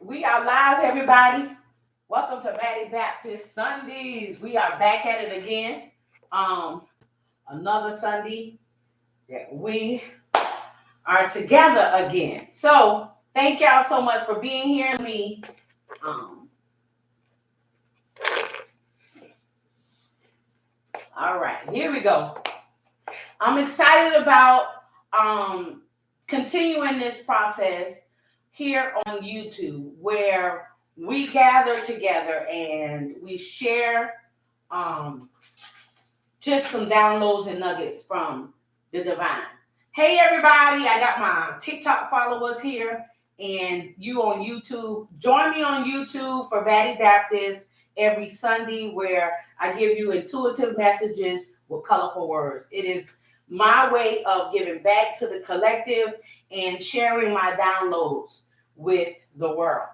We are live, everybody. Welcome to Bhaddie Baptist Sundays. We are back at it again. Um, Another Sunday that we are together again. So thank y'all so much for being here. Um, all right, here we go. I'm excited about um continuing this process here on YouTube where we gather together and we share um just some downloads and nuggets from the divine. Hey everybody, I got my TikTok followers here and you on YouTube. Join me on YouTube for Bhaddie Baptist every Sunday where I give you intuitive messages with colorful words. It is my way of giving back to the collective and sharing my downloads with the world.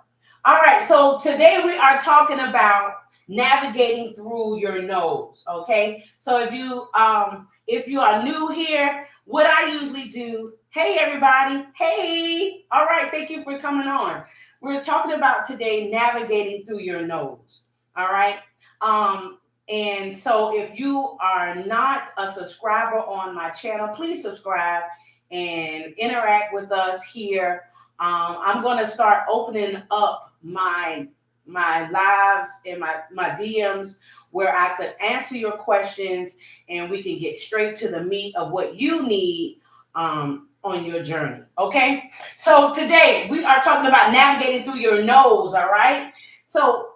All right, so today we are talking about navigating through your nose. Okay, so if you are new here, what I usually do, hey everybody, hey, all right, thank you for coming on. We're talking about today navigating through your nose. All right. um and so if you are not a subscriber on my channel, please subscribe and interact with us here. I'm going to start opening up my lives and my DMs where I could answer your questions and we can get straight to the meat of what you need on your journey. Okay. So today we are talking about navigating through your nose. All right. So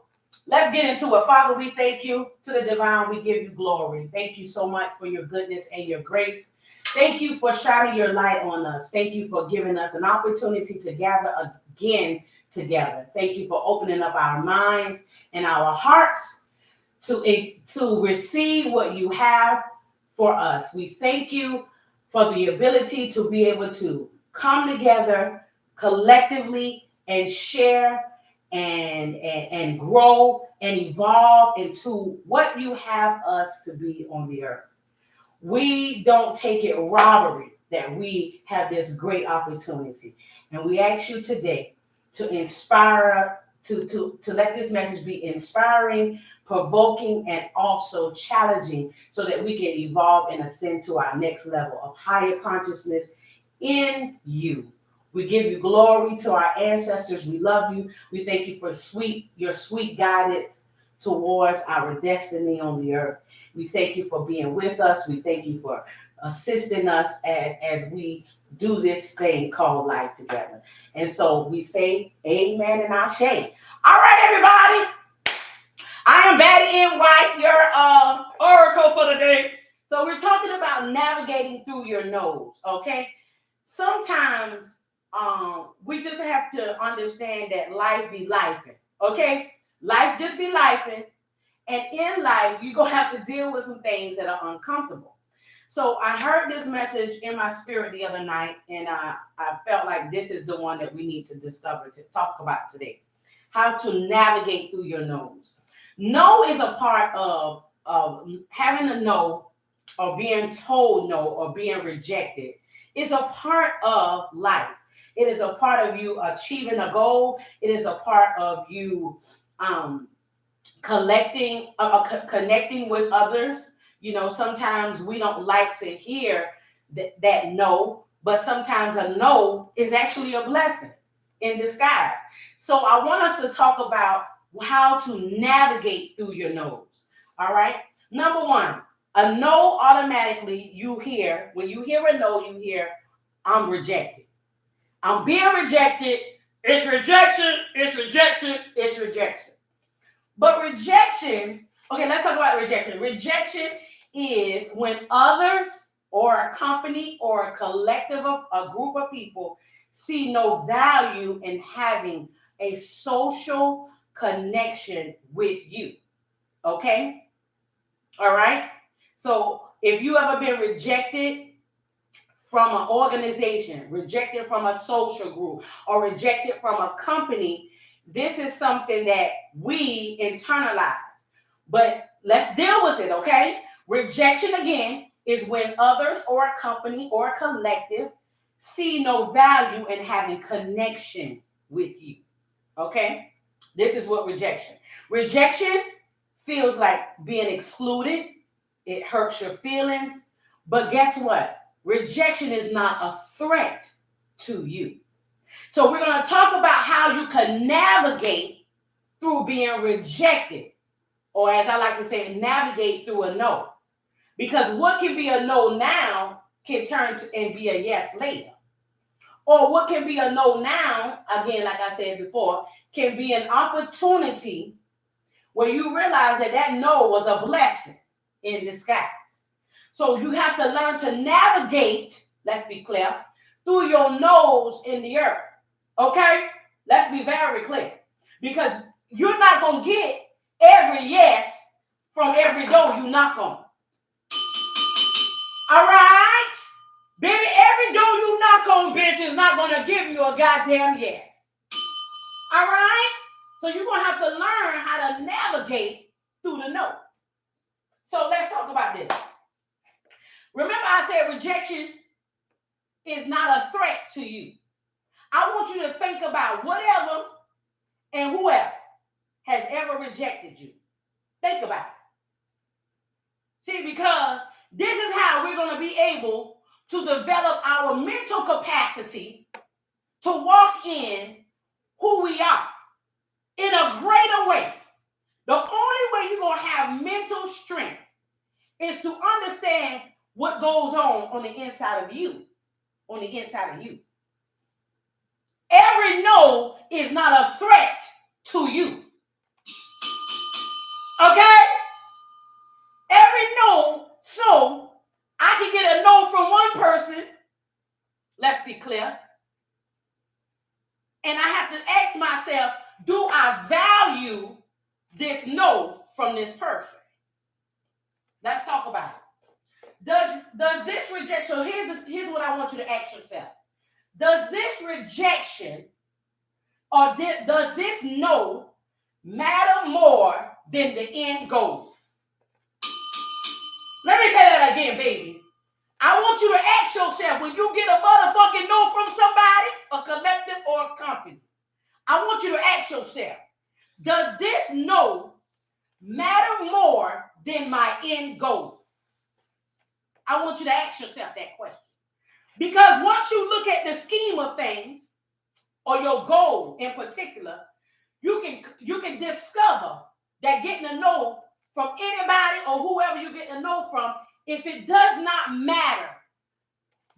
let's get into it. Father, we thank you. To the divine, we give you glory. Thank you so much for your goodness and your grace. Thank you for shining your light on us. Thank you for giving us an opportunity to gather again together. Thank you for opening up our minds and our hearts to receive what you have for us. We thank you for the ability to be able to come together collectively and share and grow and evolve into what you have us to be on the earth. We don't take it robbery that we have this great opportunity. And we ask you today to inspire, to let this message be inspiring, provoking, and also challenging so that we can evolve and ascend to our next level of higher consciousness in you. We give you glory to our ancestors. We love you. We thank you for your sweet guidance towards our destiny on the earth. We thank you for being with us. We thank you for assisting us as we do this thing called life together. And so we say amen and ashe. All right, everybody. I am Bhaddie in White, your oracle for the day. So we're talking about navigating through your nose, okay? Sometimes we just have to understand that life be lifing, okay? Life just be lifing. And in life, you're going to have to deal with some things that are uncomfortable. So I heard this message in my spirit the other night, and I felt like this is the one that we need to discover, to talk about today. How to navigate through your nose. No is a part of having a no or being told no or being rejected. It's a part of life. It is a part of you achieving a goal. It is a part of you connecting with others. You know, sometimes we don't like to hear that no, but sometimes a no is actually a blessing in disguise. So I want us to talk about how to navigate through your nose. All right. Number one, a no automatically you hear, when you hear a no, you hear, I'm rejected. I'm being rejected. It's rejection. It's rejection. It's rejection. But rejection, okay, let's talk about rejection. Rejection is when others or a company or a collective of a group of people see no value in having a social connection with you. Okay? All right? So if you ever been rejected from an organization, rejected from a social group, or rejected from a company, this is something that we internalize. But let's deal with it, okay? Rejection, again, is when others or a company or a collective see no value in having connection with you. Okay? This is what rejection. Rejection feels like being excluded. It hurts your feelings. But guess what? Rejection is not a threat to you. So we're going to talk about how you can navigate through being rejected, or as I like to say, navigate through a no. Because what can be a no now can turn to and be a yes later. Or what can be a no now, again, like I said before, can be an opportunity where you realize that that no was a blessing in disguise. So you have to learn to navigate, let's be clear, through your nose in the earth. Okay? Let's be very clear. Because you're not going to get every yes from every door you knock on. All right? Baby, every door you knock on, bitch, is not going to give you a goddamn yes. All right? So you're going to have to learn how to navigate through the no. So let's talk about this. Remember I said rejection is not a threat to you. I want you to think about whatever and whoever has ever rejected you. Think about it. See, because this is how we're going to be able to develop our mental capacity to walk in who we are in a greater way. The only way you're going to have mental strength is to understand what goes on the inside of you. On the inside of you. Every no is not a threat to you. Okay? Every no, so I can get a no from one person, let's be clear, and I have to ask myself, do I value this no from this person? Let's talk about it. Does this rejection, so here's what I want you to ask yourself. Does this rejection or does this no matter more than the end goal? Let me say that again, baby. I want you to ask yourself, when you get a motherfucking no from somebody, a collective or a company, I want you to ask yourself, does this no matter more than my end goal? I want you to ask yourself that question. Because once you look at the scheme of things, or your goal in particular, you can discover that getting a no from anybody or whoever you get a no from, if it does not matter,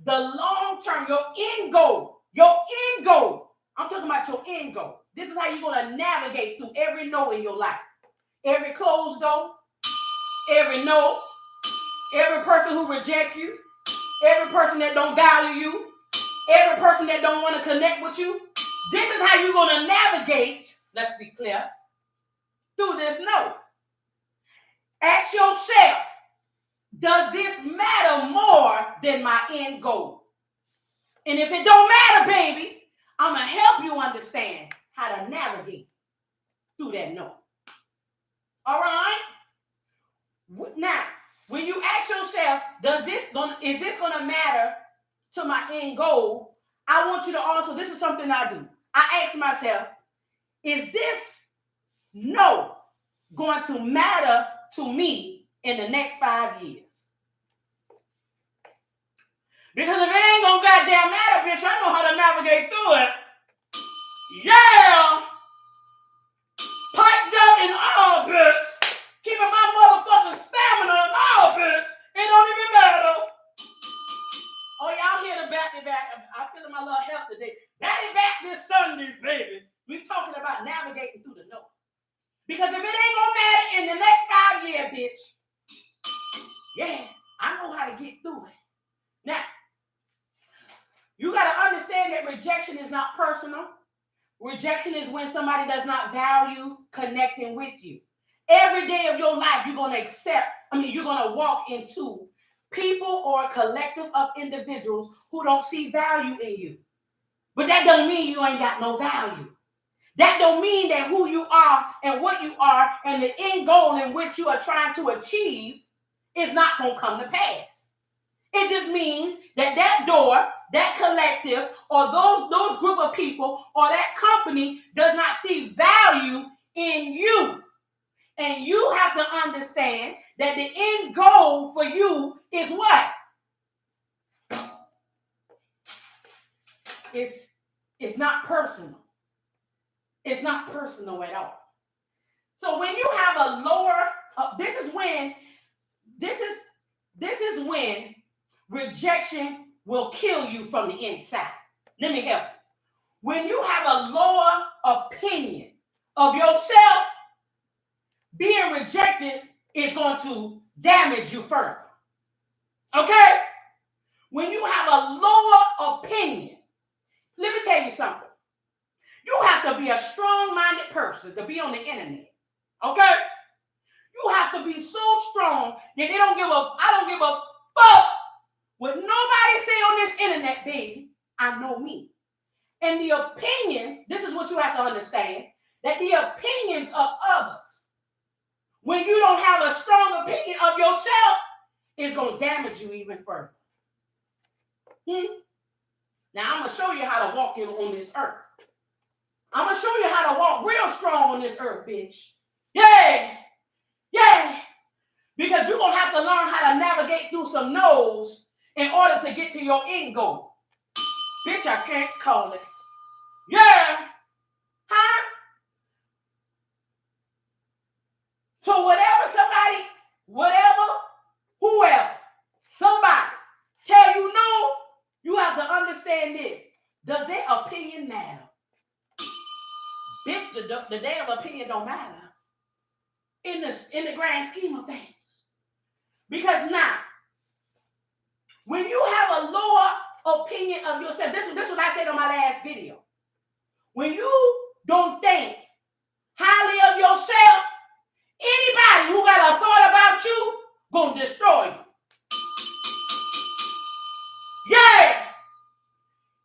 the long term, your end goal, I'm talking about your end goal. This is how you're going to navigate through every no in your life. Every closed door, every no, every person who rejects you, every person that don't value you, every person that don't want to connect with you. This is how you're going to navigate, let's be clear, through this no. Ask yourself, does this matter more than my end goal? And if it don't matter, baby, I'm going to help you understand how to navigate through that no. All right? Now, when you ask yourself, is this going to matter to my end goal? I want you to also, this is something I do. I ask myself, is this no going to matter to me in the next 5 years? Because if it ain't gonna goddamn matter, bitch, I know how to navigate through it. Yeah! Piped up in all, bitch. Keeping my motherfucking stamina in all, bitch. It don't even matter. Oh, y'all hear the back. I'm feeling my little help today. Back this Sundays, baby. We talking about navigating through the no. Because if it ain't gonna matter in the next 5 years, bitch, yeah, I know how to get through it. Now, you got to understand that rejection is not personal. Rejection is when somebody does not value connecting with you. Every day of your life, you're going to walk into people or a collective of individuals who don't see value in you. But that don't mean you ain't got no value. That don't mean that who you are and what you are and the end goal in which you are trying to achieve is not going to come to pass. It just means that that door, that collective, or those group of people, or that company does not see value in you. And you have to understand that the end goal for you is what? It's not personal. It's not personal at all. So when you have a lower, this is when rejection will kill you from the inside. Let me help you. When you have a lower opinion of yourself, being rejected is going to damage you further. Okay? When you have a lower opinion, let me tell you something. You have to be a strong-minded person to be on the internet. Okay? You have to be so strong that I don't give a fuck what nobody say on this internet, baby. I know me. And the opinions, this is what you have to understand, that the opinions of others, when you don't have a strong opinion of yourself, is going to damage you even further. Now, I'm going to show you how to walk on this earth. I'm going to show you how to walk real strong on this earth, bitch. Yeah. Yeah. Because you're going to have to learn how to navigate through some no's in order to get to your end goal. Bitch, I can't call it. Yeah. Huh? So whoever, somebody tell you no, you have to understand this. Does their opinion matter? Bitch, the damn opinion don't matter in the grand scheme of things. Because now, when you have a lower opinion of yourself, this is what I said on my last video. When you don't think highly of yourself, anybody who got a thought about you gonna destroy you. Yeah.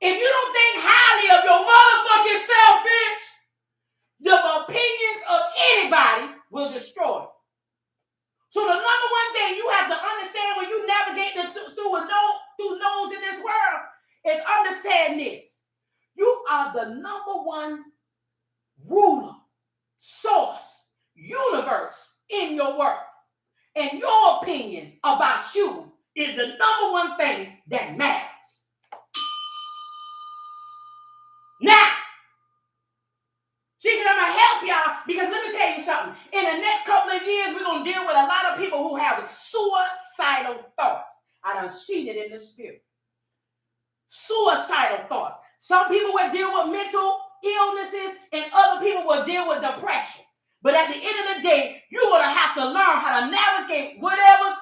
If you don't think highly of your motherfucking self, bitch, the opinions of anybody will destroy you. So the number one thing you have to understand when you navigate through no's in this world is understand this. You are the number one ruler, source, universe in your world. And your opinion about you is the number one thing that matters. Now, see, I'm going to help y'all because let me tell you something. In the next couple of years, we're going to deal with a lot of people who have suicidal thoughts. I done seen it in the spirit. Suicidal thoughts. Some people will deal with mental illnesses and other people will deal with depression. But at the end of the day, you're going to have to learn how to navigate whatever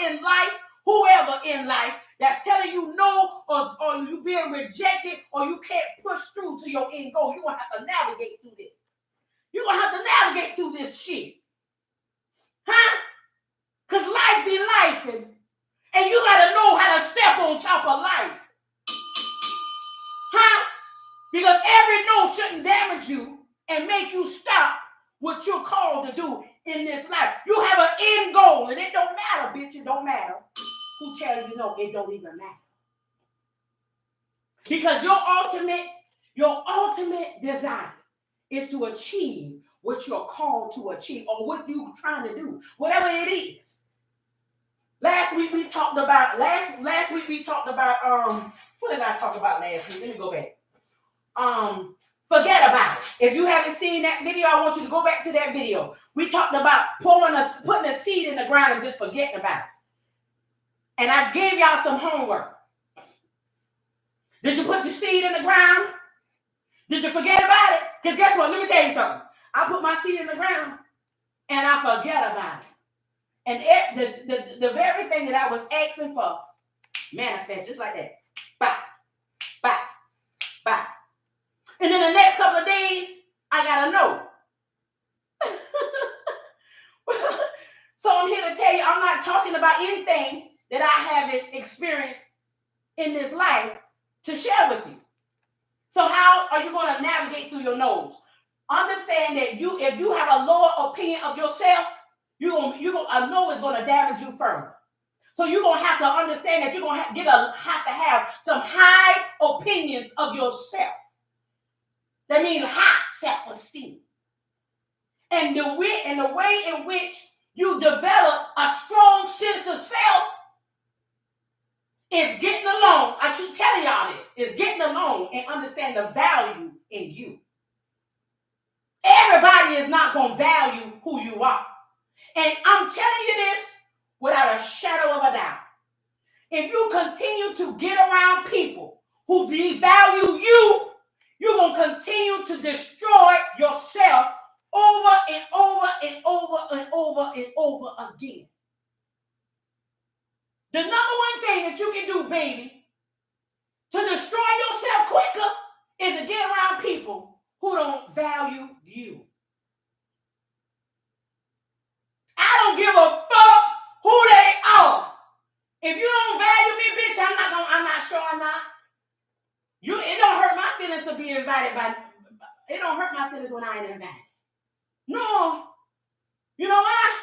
in life, whoever in life that's telling you no or you being rejected or you can't push through to your end goal. You're going to have to navigate through this. You're going to have to navigate through this shit. Huh? Because life be life. And you got to know how to step on top of life. Huh? Because every no shouldn't damage you and make you stop what you're called to do in this life. You have an end goal, and it don't matter, bitch. It don't matter who tells you no. It don't even matter. Because your ultimate desire is to achieve what you're called to achieve or what you're trying to do, whatever it is. Last week we talked about what did I talk about last week? Let me go back. Forget about it. If you haven't seen that video, I want you to go back to that video. We talked about putting a seed in the ground and just forgetting about it. And I gave y'all some homework. Did you put your seed in the ground? Did you forget about it? Because guess what? Let me tell you something. I put my seed in the ground and I forget about it. And the very thing that I was asking for manifest just like that. Bye. Bye. Bye. And then the next couple of days, I got to know. So I'm here to tell you, I'm not talking about anything that I haven't experienced in this life to share with you. So how are you going to navigate through your no's? Understand that if you have a lower opinion of yourself, a no is going to damage you further. So you're going to have to understand that you're going to have to have some high opinions of yourself. That means high self-esteem. And the way in which you develop a strong sense of self is getting along. I keep telling y'all this. Is getting along and understand the value in you. Everybody is not going to value who you are. And I'm telling you this without a shadow of a doubt. If you continue to get around people who devalue you, you're going to continue to destroy yourself over and over and over and over and over again. The number one thing that you can do, baby, to destroy yourself quicker is to get around people who don't value you. I don't give a fuck who they are. If you don't value me, bitch, I'm not showing up. It don't hurt my feelings to be invited it don't hurt my feelings when I ain't invited. No. You know why?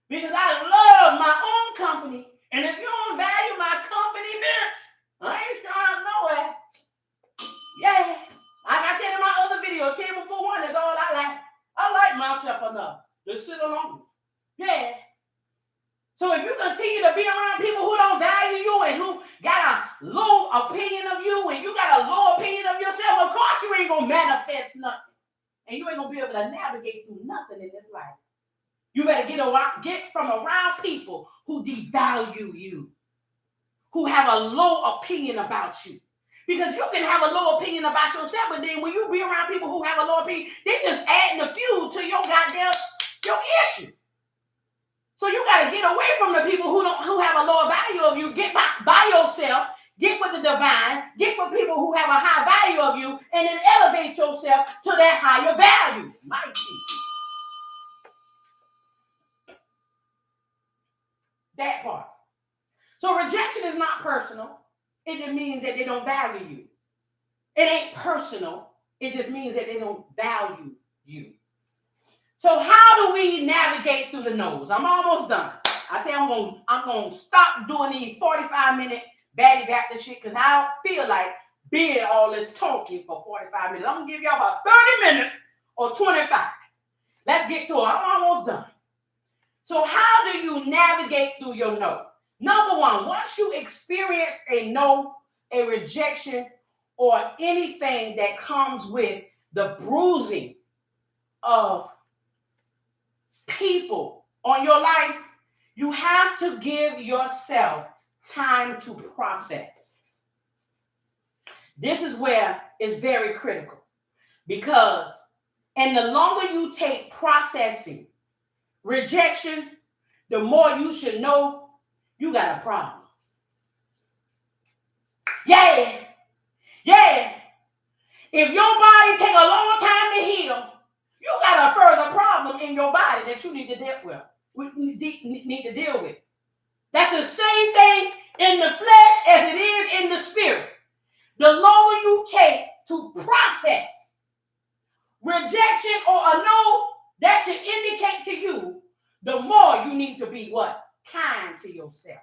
Because I love my own company. And if you don't value my company, bitch, I ain't showing up nowhere. Yeah. Like I said in my other video, table for one is all I like. I like myself enough to sit alone. Yeah. So if you continue to be around people who don't value you and who got a low opinion of you and you got a low opinion of yourself, of course you ain't going to manifest nothing. And you ain't going to be able to navigate through nothing in this life. You better get from around people who devalue you, who have a low opinion about you. Because you can have a low opinion about yourself, but then when you be around people who have a low opinion, they just adding the fuel to your issue. So you got to get away from the people who have a lower value of you. Get by yourself. Get with the divine. Get with people who have a high value of you, and then elevate yourself to that higher value. Mighty. That part. So rejection is not personal. It just means that they don't value you. It ain't personal. It just means that they don't value you. So how do we navigate through the no's? I'm almost done. I say I'm gonna stop doing these 45-minute Bhaddie Baptist shit because I don't feel like being all this talking for 45 minutes. I'm gonna give y'all about 30 minutes or 25. Let's get to it. I'm almost done. So how do you navigate through your no? Number one, once you experience a no, a rejection, or anything that comes with the bruising of people on your life, you have to give yourself time to process. This is where it's very critical because, and the longer you take processing rejection, the more you should know you got a problem. Yeah. If your body take a long time to heal, you got a further problem in your body that you need to deal with. That's the same thing in the flesh as it is in the spirit. The longer you take to process rejection or a no, that should indicate to you the more you need to be what? Kind to yourself.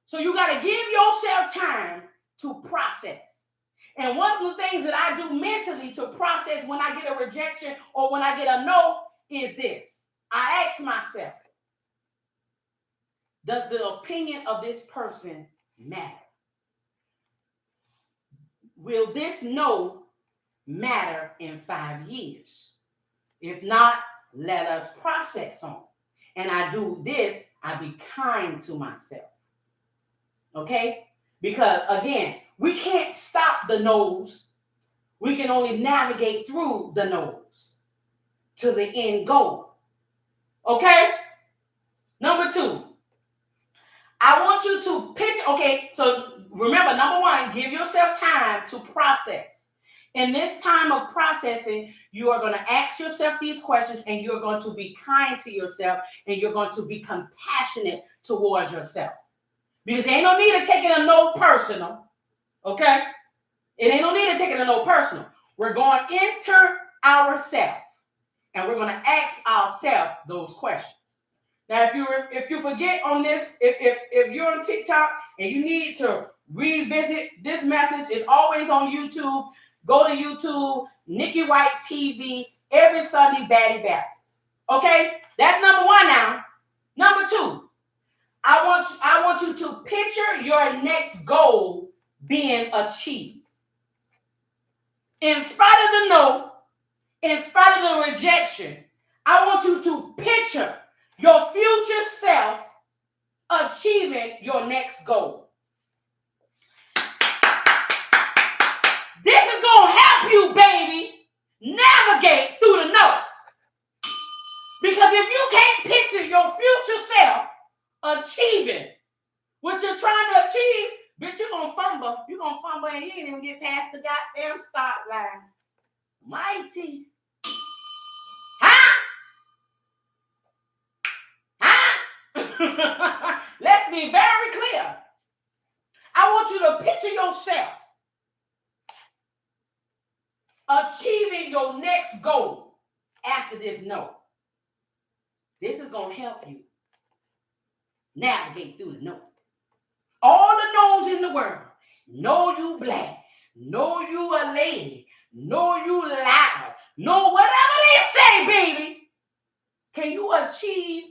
So you got to give yourself time to process. And one of the things that I do mentally to process when I get a rejection or when I get a no is this. I ask myself, does the opinion of this person matter? Will this no matter in 5 years? If not, let us process on. And I do this, I be kind to myself. Okay? Because again, we can't stop the no's. We can only navigate through the no's to the end goal. Okay? Number 2, I want you to picture, okay, so remember, number 1, give yourself time to process. In this time of processing, you are going to ask yourself these questions and you're going to be kind to yourself and you're going to be compassionate towards yourself. Because there ain't no need to take it a no personal, okay? It ain't no need to take it a no personal. We're going to enter ourselves and we're going to ask ourselves those questions. Now, if you forget on this, if you're on TikTok and you need to revisit this message, it's always on YouTube. Go to YouTube, Nikki White TV, every Sunday, Bhaddie Baptist. Okay, that's number one. Now, number two, I want you to picture your next goal being achieved. In spite of the no, in spite of the rejection, I want you to picture your future self achieving your next goal. This is going to help you, baby, navigate through the no. Because if you can't picture your future self achieving what you're trying to achieve, bitch, you're going to fumble. You're going to fumble and you ain't even get past the goddamn start line. Mighty. Huh? Huh? Let's be very clear. I want you to picture yourself achieving your next goal after this no. This is going to help you navigate through the no. All the no's in the world. No, you black. No, you a lady. No, you loud. No, whatever they say, baby. Can you achieve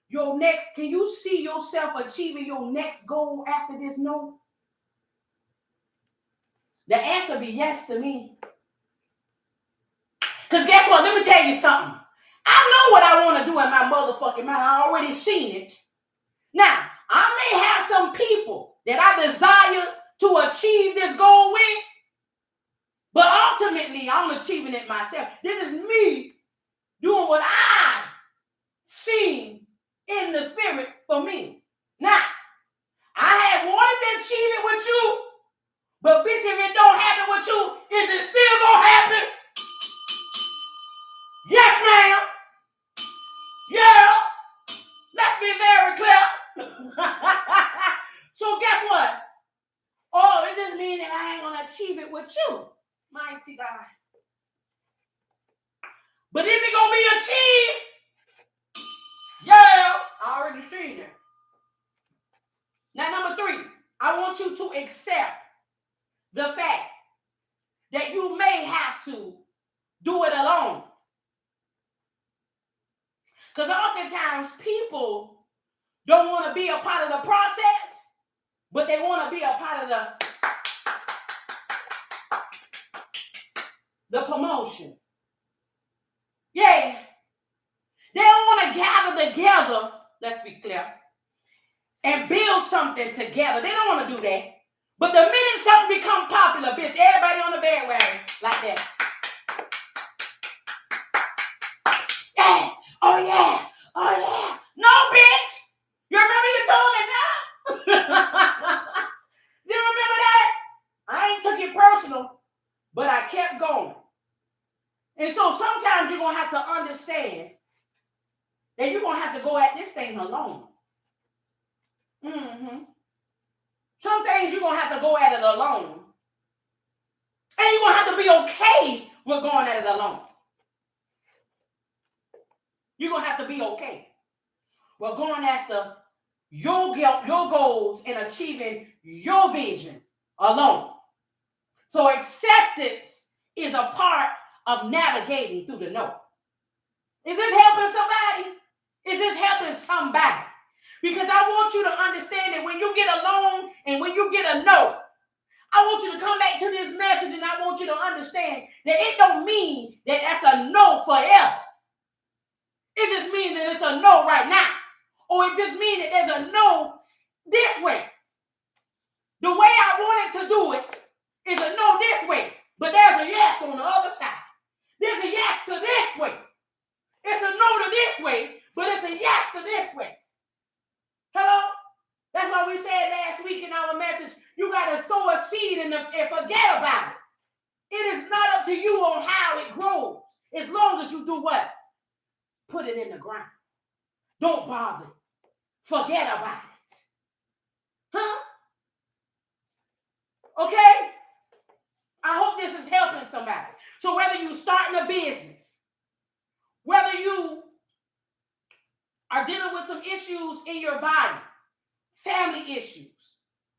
your next? Can you see yourself achieving your next goal after this no? The answer be yes to me. Because guess what? Let me tell you something. I know what I want to do in my motherfucking mind. I already seen it. Now, I may have some people that I desire to achieve this goal with, but ultimately, I'm achieving it myself. This is me doing what I seen in the spirit for me. Now, I had wanted to achieve it with you, but bitch, if it don't happen with you, is it still gonna happen? Yes, ma'am. Yeah. Let's be very clear. So guess what? Oh, it doesn't mean that I ain't gonna achieve it with you, mighty God. But is it gonna be achieved? Yeah, I already seen it. Now, number three, I want you to accept the fact that you may have to do it alone. Because oftentimes people don't want to be a part of the process, but they want to be a part of the promotion. Yeah. They don't want to gather together, let's be clear, and build something together. They don't want to do that. But the minute something become popular, bitch, everybody on the bandwagon like that. Yeah. Oh, yeah. Oh, yeah. No, bitch. You remember you told me now? You remember that? I ain't took it personal, but I kept going. And so sometimes you're going to have to understand that you're going to have to go at this thing alone. Mm-hmm. Some things you're going to have to go at it alone. And you're going to have to be okay with going at it alone. You're going to have to be okay with going after your goals and achieving your vision alone. So acceptance is a part of navigating through the no. Is this helping somebody? Is this helping somebody? Because I want you to understand that when you get alone and when you get a no, I want you to come back to this message and I want you to understand that it don't mean that that's a no forever. It just means that it's a no right now. Or it just means that there's a no this way. The way I wanted to do it is a no this way. But there's a yes on the other side. There's a yes to this way. It's a no to this way, but it's a yes to this way. Hello? That's why we said last week in our message, you got to sow a seed and forget about it. It is not up to you on how it grows. As long as you do what? Put it in the ground. Don't bother. Forget about it. Huh? Okay? I hope this is helping somebody. So whether you're starting a business, whether you are dealing with some issues in your body, family issues,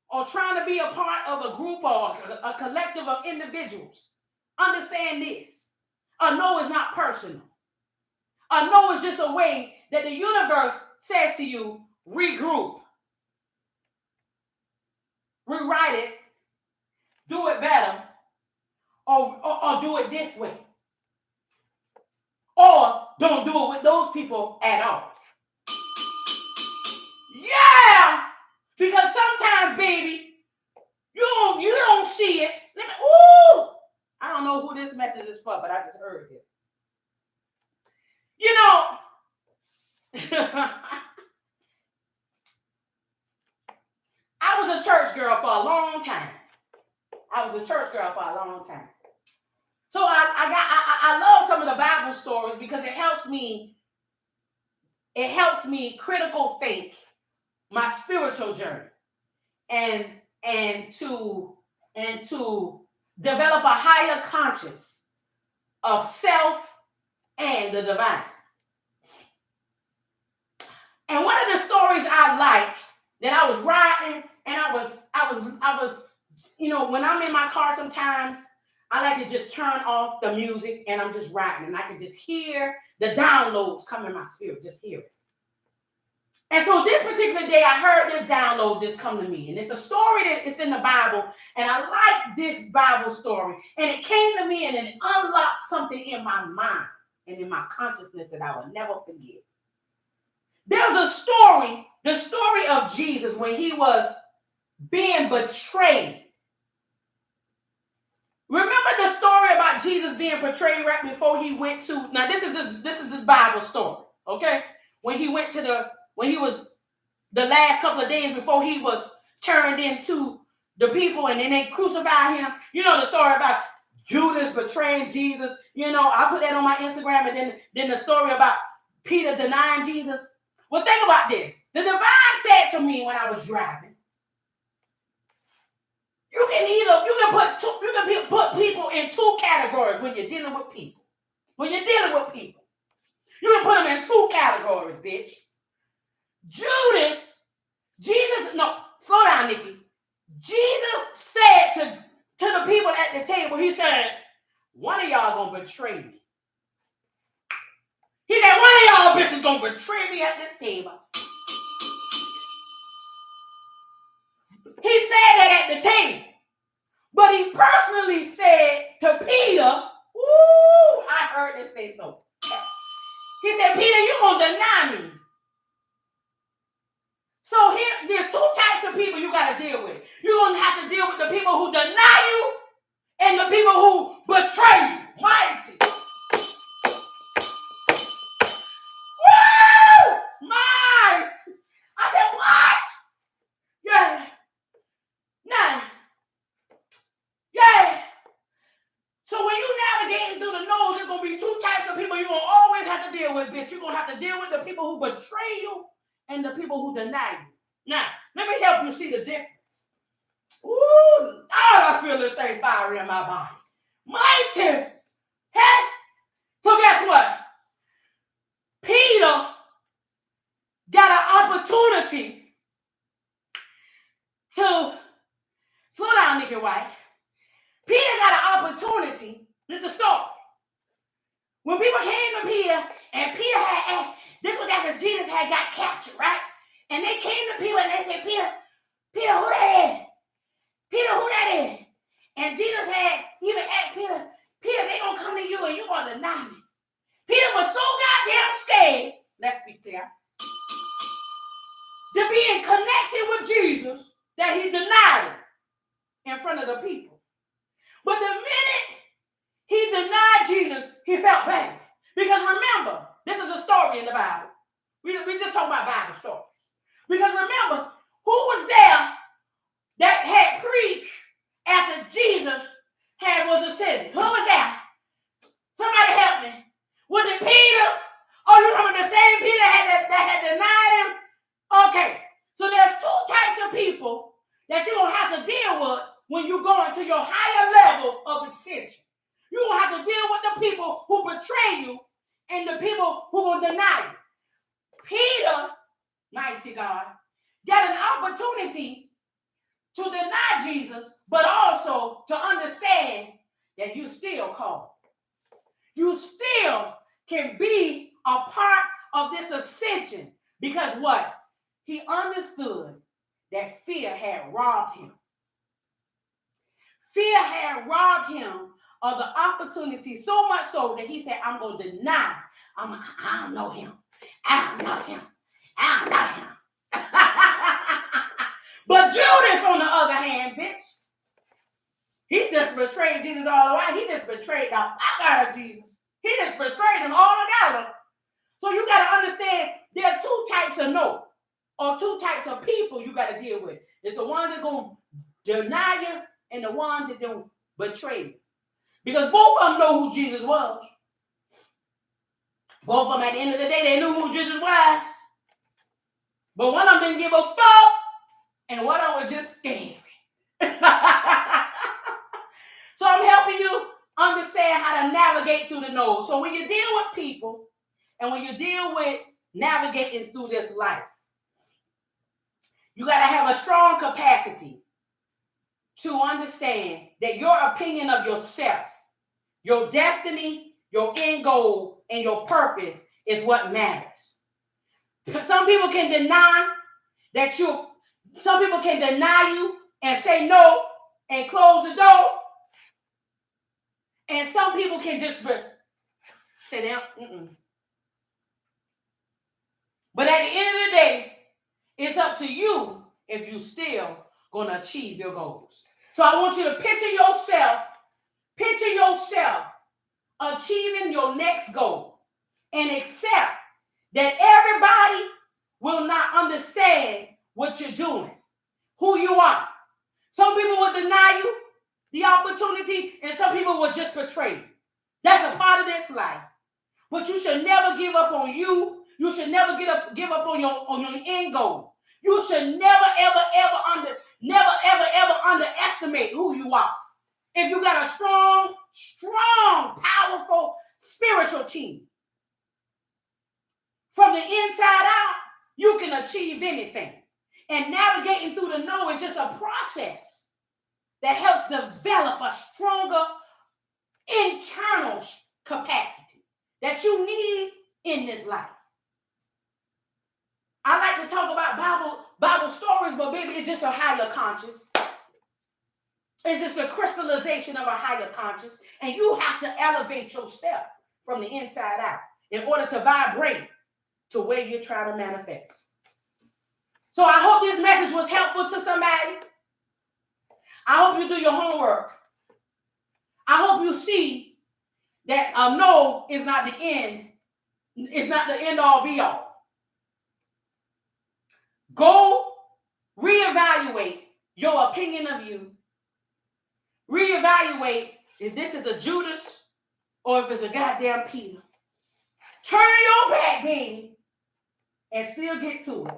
or trying to be a part of a group or a collective of individuals, understand this. A no is not personal. A no is just a way that the universe says to you, regroup, rewrite it, do it better, or do it this way. Or don't do it with those people at all. Yeah! Because sometimes, baby, you don't see it. Ooh! I don't know who this message is for, but I just heard it. You know, I was a church girl for a long time. So I love some of the Bible stories because it helps me critical think my spiritual journey and to develop a higher conscience of self and the divine. And one of the stories I like that I was riding and I was when I'm in my car sometimes I like to just turn off the music and I'm just riding and I can just hear the downloads come in my spirit, just hear it. And so this particular day I heard this download just come to me, and it's a story that is in the Bible, and I like this Bible story, and it came to me and it unlocked something in my mind and in my consciousness that I will never forget. There's a story, the story of Jesus when he was being betrayed. Remember the story about Jesus being betrayed right before he went to, now this is this Bible story, okay? When he was the last couple of days before he was turned into the people and then they crucified him. You know the story about Judas betraying Jesus. I put that on my Instagram, and then the story about Peter denying Jesus. Well, think about this. The divine said to me when I was driving, you can put people in two categories when you're dealing with people. You can put them in two categories, bitch. Slow down, Nikki. Jesus said to the people at the table, he said, one of y'all gonna betray me. He said, one of y'all bitches gonna betray me at this table. He said that at the table. But he personally said to Peter, ooh, I heard this thing so. He said, Peter, you're gonna deny me. So there's two types of people you got to deal with. You're going to have to deal with the people who deny you and the people who betray you. Mighty. Woo! Mighty. I said, what? Yeah. Nah. Yeah. So when you navigating through the nose, there's going to be two types of people you're going to always have to deal with, bitch. You're going to have to deal with the people who betray you and the people who deny you. Now, let me help you see the difference. Ooh, I feel this thing fire in my body. Mighty. Hey? So guess what? Peter got an opportunity to, slow down, Nicky White. Peter got an opportunity. This is a story. When people came to Peter, and Peter had, this was after Jesus had got captured, right? And they came to Peter and they said, Peter, who that is? Peter, who that is? And Jesus had even asked Peter, they gonna come to you and you gonna deny me. Peter was so goddamn scared, let's be clear, to be in connection with Jesus that he denied him in front of the people. But the minute he denied Jesus, he felt bad. Because remember, this is a story in the Bible. We just talking about Bible stories. Because remember, who was there that had preached after Jesus was ascended? Who was there? Somebody help me. Was it Peter? Oh, you remember the same Peter that had denied him? Okay, so there's two types of people that you're going to have to deal with when you go into your higher level of ascension. You're going to have to deal with the people who betray you and the people who will deny you. Peter, mighty God, got an opportunity to deny Jesus, but also to understand that you still called. You still can be a part of this ascension because what? He understood that fear had robbed him. Fear had robbed him of the opportunity so much so that he said, I'm going to deny. I don't know him. I don't know him. I don't know him. But Judas, on the other hand, bitch, he just betrayed Jesus all the way. He just betrayed the fuck out of Jesus. He just betrayed him all together. So you got to understand there are two types of no, or two types of people you got to deal with. It's the one that's going to deny you and the one that don't betray you. Because both of them know who Jesus was. Both of them, at the end of the day, they knew who Jesus was. But one of them didn't give a fuck, and one of them was just scary. So I'm helping you understand how to navigate through the no's. So when you deal with people, and when you deal with navigating through this life, you got to have a strong capacity to understand that your opinion of yourself, your destiny, your end goal, and your purpose is what matters. Some people can deny that some people can deny you and say no and close the door. And some people can just say that. But at the end of the day, it's up to you if you still going to achieve your goals. So I want you to picture yourself achieving your next goal and accept that everybody will not understand what you're doing, who you are. Some people will deny you the opportunity, and some people will just betray you. That's a part of this life. But you should never give up on you. You should never give up on your end goal. You should never, ever underestimate who you are. If you got a strong, powerful spiritual team, from the inside out, you can achieve anything. And navigating through the no is just a process that helps develop a stronger internal capacity that you need in this life. I like to talk about Bible stories, but baby, it's just a higher conscious. It's just a crystallization of a higher conscious. And you have to elevate yourself from the inside out in order to vibrate to where you're trying to manifest. So I hope this message was helpful to somebody. I hope you do your homework. I hope you see that a no is not the end. It's not the end all be all. Go reevaluate your opinion of you. Reevaluate if this is a Judas or if it's a goddamn Peter. Turn your back, baby, and still get to it.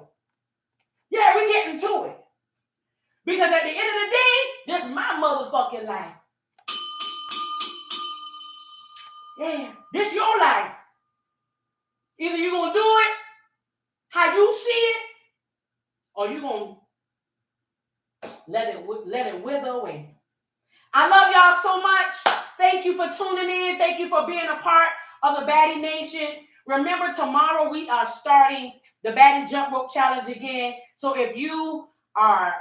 Yeah, we're getting to it. Because at the end of the day, this is my motherfucking life. Yeah, this your life. Either you're going to do it how you see it, or you're going to let it wither away. I love y'all so much. Thank you for tuning in. Thank you for being a part of the Bhaddie Nation. Remember, tomorrow we are starting the Bhaddie Jump Rope Challenge again. So if you are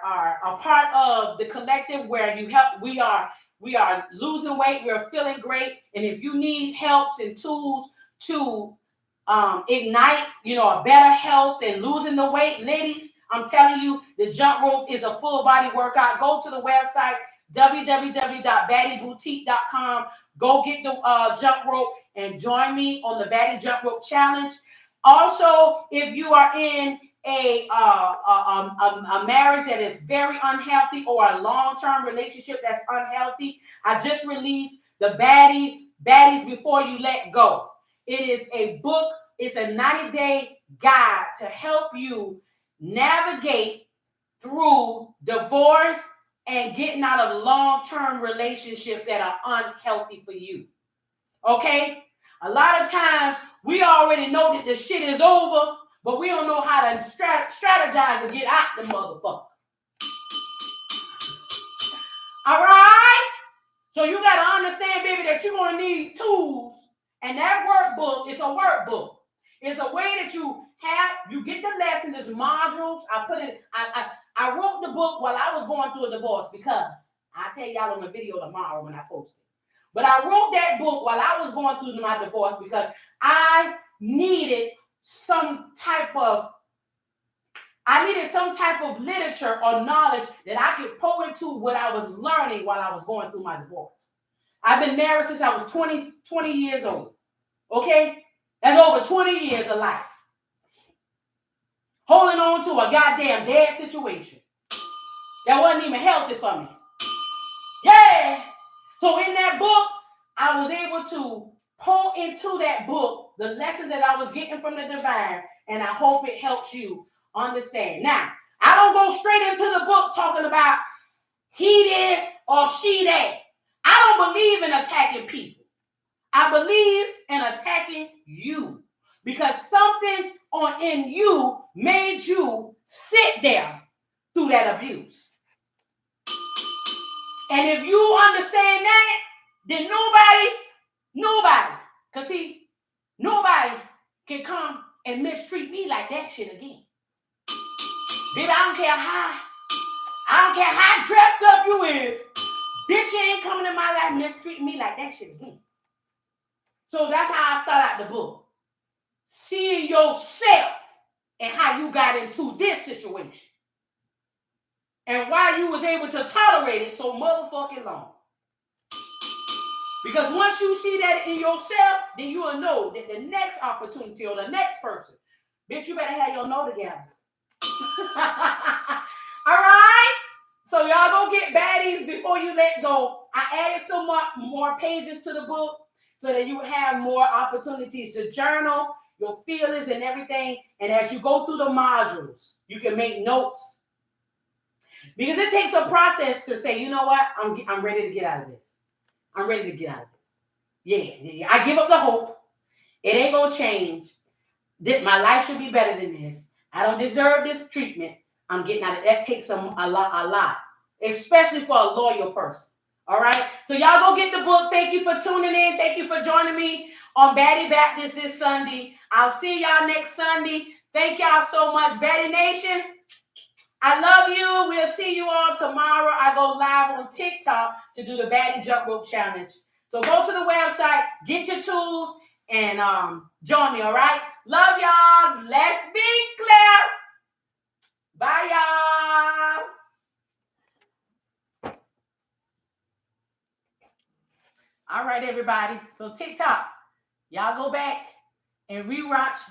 a part of the collective where you help, we are losing weight, we're feeling great, and if you need helps and tools to ignite, a better health and losing the weight, ladies, I'm telling you, the jump rope is a full body workout. Go to the website www.bhaddieboutique.com. Go get the jump rope and join me on the Bhaddie Jump Rope Challenge. Also, if you are in a marriage that is very unhealthy or a long-term relationship that's unhealthy, I just released the Baddies Before You Let Go. It is a book. It's a 90-day guide to help you navigate through divorce and getting out of long-term relationships that are unhealthy for you. Okay? A lot of times we already know that the shit is over, but we don't know how to strategize and get out the motherfucker. All right? So you got to understand, baby, that you're going to need tools. And that workbook is a workbook. It's a way that you get the lesson, there's modules. I wrote the book while I was going through a divorce because I'll tell y'all on the video tomorrow when I post it. But I wrote that book while I was going through my divorce because I needed some type of literature or knowledge that I could pour into what I was learning while I was going through my divorce. I've been married since I was 20 years old. Okay? That's over 20 years of life. Holding on to a goddamn dead situation that wasn't even healthy for me. Yeah. So in that book, I was able to pour into that book the lessons that I was getting from the divine, and I hope it helps you understand. Now, I don't go straight into the book talking about he this or she that. I don't believe in attacking people. I believe in attacking you because something in you made you sit there through that abuse. And if you understand that, then nobody, because see, nobody can come and mistreat me like that shit again. Baby, I don't care how dressed up you is, bitch, you ain't coming in my life mistreating me like that shit again. So that's how I start out the book. Seeing yourself and how you got into this situation. And why you was able to tolerate it so motherfucking long. Because once you see that in yourself, then you will know that the next opportunity or the next person, bitch, you better have your know together. All right? So y'all go get baddies before you let go. I added some more pages to the book so that you have more opportunities to journal your feelings and everything. And as you go through the modules, you can make notes. Because it takes a process to say, you know what? I'm ready to get out of this. I'm ready to get out of this. Yeah. I give up the hope. It ain't going to change. My life should be better than this. I don't deserve this treatment. I'm getting out of it. That takes a lot. Especially for a loyal person. All right? So y'all go get the book. Thank you for tuning in. Thank you for joining me on Bhaddie Baptist this Sunday. I'll see y'all next Sunday. Thank y'all so much, Bhaddie Nation. I love you. We'll see you all tomorrow. I go live on TikTok to do the Bhaddie Jump Rope Challenge. So go to the website, get your tools, and join me, all right? Love y'all. Let's be clear. Bye, y'all. All right, everybody. So TikTok, y'all go back and rewatch